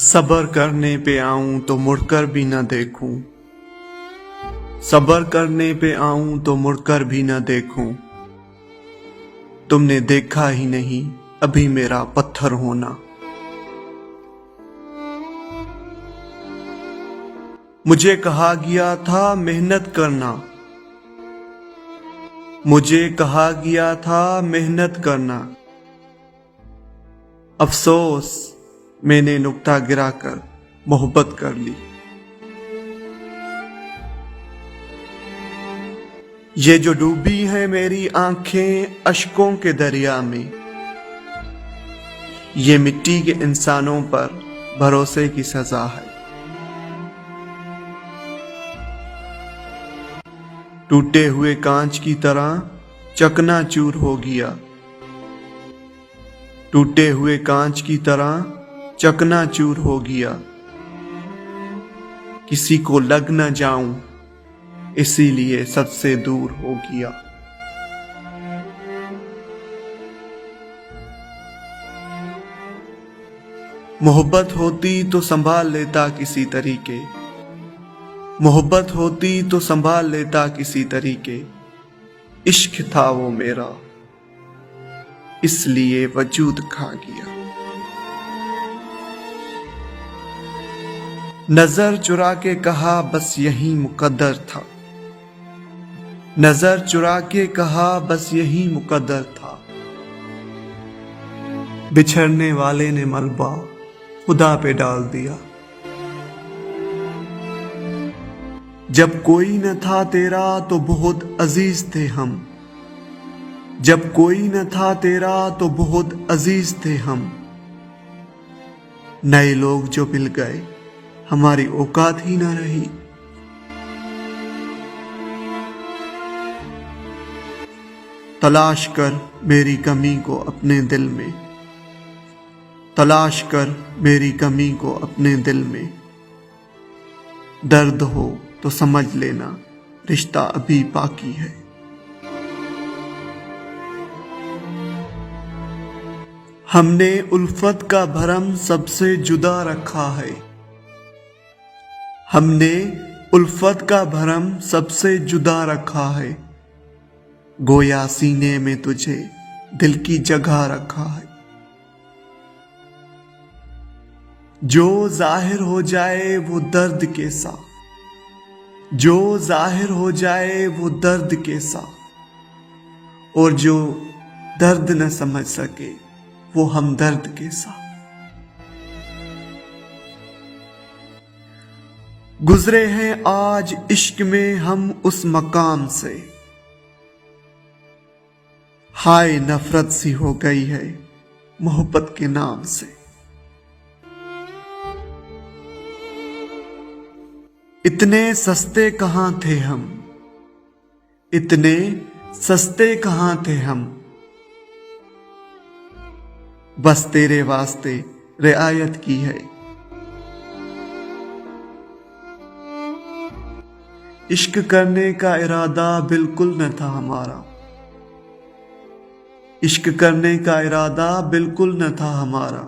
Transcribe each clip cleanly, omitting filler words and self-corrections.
सब्र करने पे आऊं तो मुड़कर भी न देखूं, सब्र करने पे आऊं तो मुड़कर भी न देखूं। तुमने देखा ही नहीं अभी मेरा पत्थर होना। मुझे कहा गया था मेहनत करना, मुझे कहा गया था मेहनत करना। अफसोस मैंने नुक्ता गिराकर मोहब्बत कर ली। ये जो डूबी हैं मेरी आंखें अश्कों के दरिया में, ये मिट्टी के इंसानों पर भरोसे की सजा है। टूटे हुए कांच की तरह चकनाचूर हो गया, टूटे हुए कांच की तरह चकनाचूर हो गया। किसी को लग न जाऊं इसीलिए सबसे दूर हो गया। मोहब्बत होती तो संभाल लेता किसी तरीके, मोहब्बत होती तो संभाल लेता किसी तरीके। इश्क था वो मेरा इसलिए वजूद खा गया। नजर चुरा के कहा बस यही मुकद्दर था, नजर चुरा के कहा बस यही मुकद्दर था। बिछड़ने वाले ने मलबा खुदा पे डाल दिया। जब कोई न था तेरा तो बहुत अजीज थे हम, जब कोई न था तेरा तो बहुत अजीज थे हम। नए लोग जो मिल गए हमारी औकात ही न रही। तलाश कर मेरी कमी को अपने दिल में, तलाश कर मेरी कमी को अपने दिल में। दर्द हो तो समझ लेना रिश्ता अभी बाकी है। हमने उल्फत का भरम सबसे जुदा रखा है, हमने उल्फत का भरम सबसे जुदा रखा है। गोया सीने में तुझे दिल की जगह रखा है। जो जाहिर हो जाए वो दर्द के सा, जो जाहिर हो जाए वो दर्द के सा। और जो दर्द न समझ सके वो हमदर्द के सा। गुजरे हैं आज इश्क में हम उस मकाम से, हाय नफरत सी हो गई है मोहब्बत के नाम से। इतने सस्ते कहाँ थे हम, इतने सस्ते कहाँ थे हम। बस तेरे वास्ते रियायत की है। इश्क करने का इरादा बिल्कुल न था हमारा, इश्क करने का इरादा बिल्कुल न था हमारा।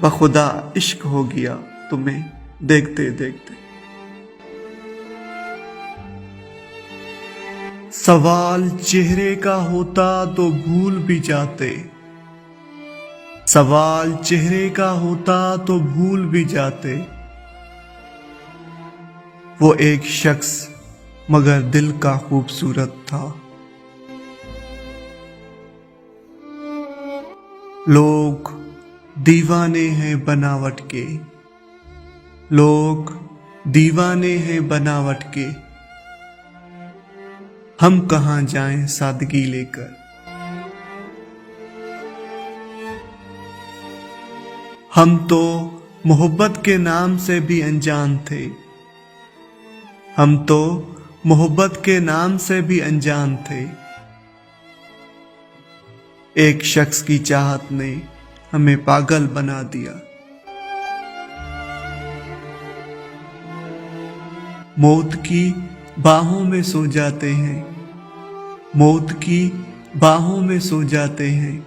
बखुदा इश्क हो गया तुम्हें देखते देखते। सवाल चेहरे का होता तो भूल भी जाते, सवाल चेहरे का होता तो भूल भी जाते। वो एक शख्स मगर दिल का खूबसूरत था। लोग दीवाने हैं बनावट के, लोग दीवाने हैं बनावट के। हम कहां जाएं सादगी लेकर। हम तो मोहब्बत के नाम से भी अनजान थे, हम तो मोहब्बत के नाम से भी अनजान थे। एक शख्स की चाहत ने हमें पागल बना दिया। मौत की बाहों में सो जाते हैं, मौत की बाहों में सो जाते हैं।